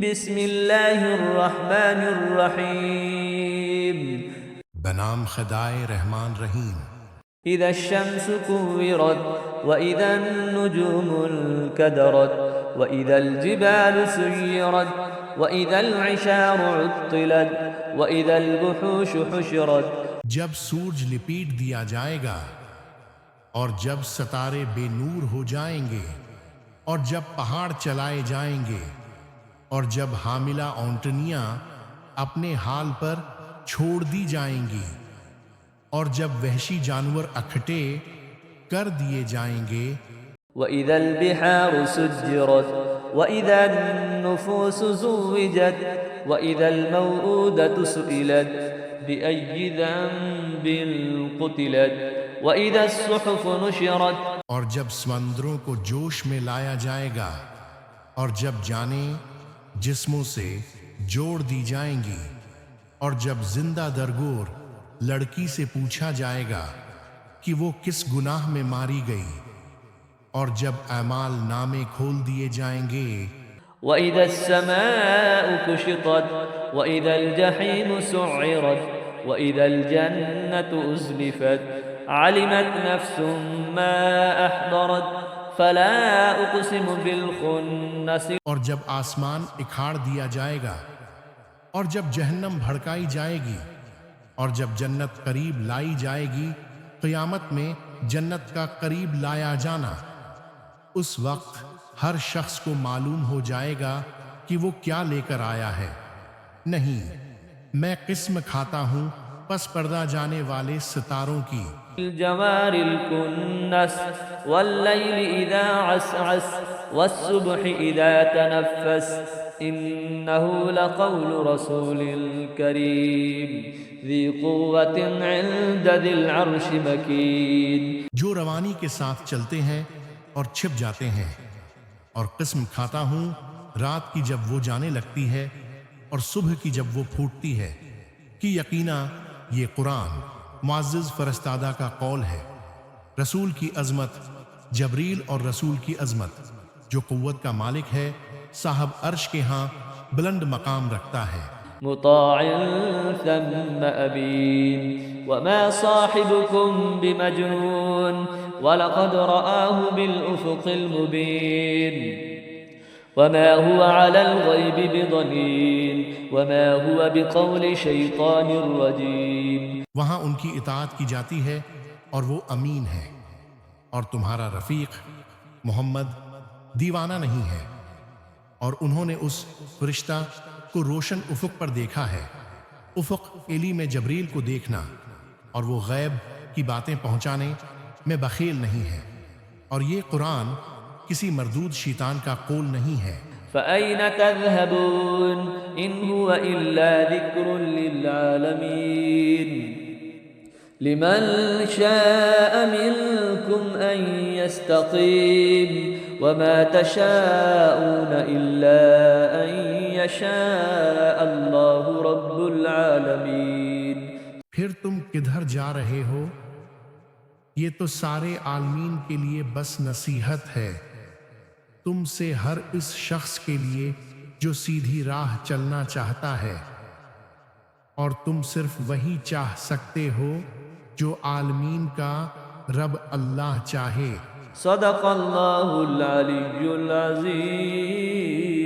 بسم اللہ الرحمن الرحیم بنام خدائے رحمان رحیم۔ اذا الشمس كورت واذا النجوم انكدرت واذا الجبال سيرت واذا العشار عطلت واذا الوحوش حشرت۔ جب سورج لپیٹ دیا جائے گا اور جب ستارے بے نور ہو جائیں گے اور جب پہاڑ چلائے جائیں گے اور جب حاملہ اونٹنیاں اپنے حال پر چھوڑ دی جائیں گی اور جب وحشی جانور اکھٹے کر دیے جائیں گے۔ وَإِذَا الْبِحَارُ سُجِّرَتْ وَإِذَا النُّفُوسُ زُوِّجَتْ وَإِذَا الْمَوْءُودَةُ سُئِلَتْ بِأَيِّ ذَنبٍ قُتِلَتْ وَإِذَا الصُّحُفُ نُشِرَتْ۔ اور جب سمندروں کو جوش میں لایا جائے گا اور جب جانیں جسموں سے جوڑ دی جائیں گی اور جب زندہ درگور لڑکی سے پوچھا جائے گا کہ وہ کس گناہ میں ماری گئی اور جب اعمال نامے کھول دیے جائیں گے۔ وَإِذَا السَّمَاءُ كُشِطَتْ وَإِذَا الْجَحِيمُ سُعِّرَتْ وَإِذَا الْجَنَّةُ أُزْلِفَتْ عَلِمَتْ نَفْسٌ مَا أَحْضَرَتْ فَلَا أُقْسِمُ بِالْخُنَّسِ۔ اور جب آسمان اکھاڑ دیا جائے گا اور جب جہنم بھڑکائی جائے گی اور جب جنت قریب لائی جائے گی، قیامت میں جنت کا قریب لایا جانا، اس وقت ہر شخص کو معلوم ہو جائے گا کہ وہ کیا لے کر آیا ہے۔ نہیں، میں قسم کھاتا ہوں پس پردہ جانے والے ستاروں کی۔ الجوار الكنس والليل إذا عسعس والصبح إذا تنفس إنه لقول رسول كريم ذي قوة عند ذي العرش مكين۔ جو روانی کے ساتھ چلتے ہیں اور چھپ جاتے ہیں، اور قسم کھاتا ہوں رات کی جب وہ جانے لگتی ہے اور صبح کی جب وہ پھوٹتی ہے کہ یقینا یہ قرآن معزز فرستادہ کا قول ہے۔ رسول کی عظمت، جبریل اور رسول کی عظمت، جو قوت کا مالک ہے، صاحب عرش کے ہاں بلند مقام رکھتا ہے۔ مطاع ثم أمين وما صاحبكم بمجنون ولقد رآه بالأفق المبين وما هو على الغيب بضنين وما هو بقول شيطان رجيم۔ وہاں ان کی اطاعت کی جاتی ہے اور وہ امین ہے، اور تمہارا رفیق محمد دیوانہ نہیں ہے۔ اور انہوں نے اس فرشتہ کو روشن افق پر دیکھا ہے۔ افق ایلی میں جبریل کو دیکھنا، اور وہ غیب کی باتیں پہنچانے میں بخیل نہیں ہے، اور یہ قرآن کسی مردود شیطان کا قول نہیں ہے۔ فأين تذهبون إن هو إلا ذكر للعالمين لمن شاء منكم أن يستقيم وما تشاءون إلا أن يشاء الله رب العالمين۔ پھر تم کدھر جا رہے ہو؟ یہ تو سارے عالمین کے لیے بس نصیحت ہے، تم سے ہر اس شخص کے لیے جو سیدھی راہ چلنا چاہتا ہے، اور تم صرف وہی چاہ سکتے ہو جو عالمین کا رب اللہ چاہے۔ صدق اللہ العلی العظیم۔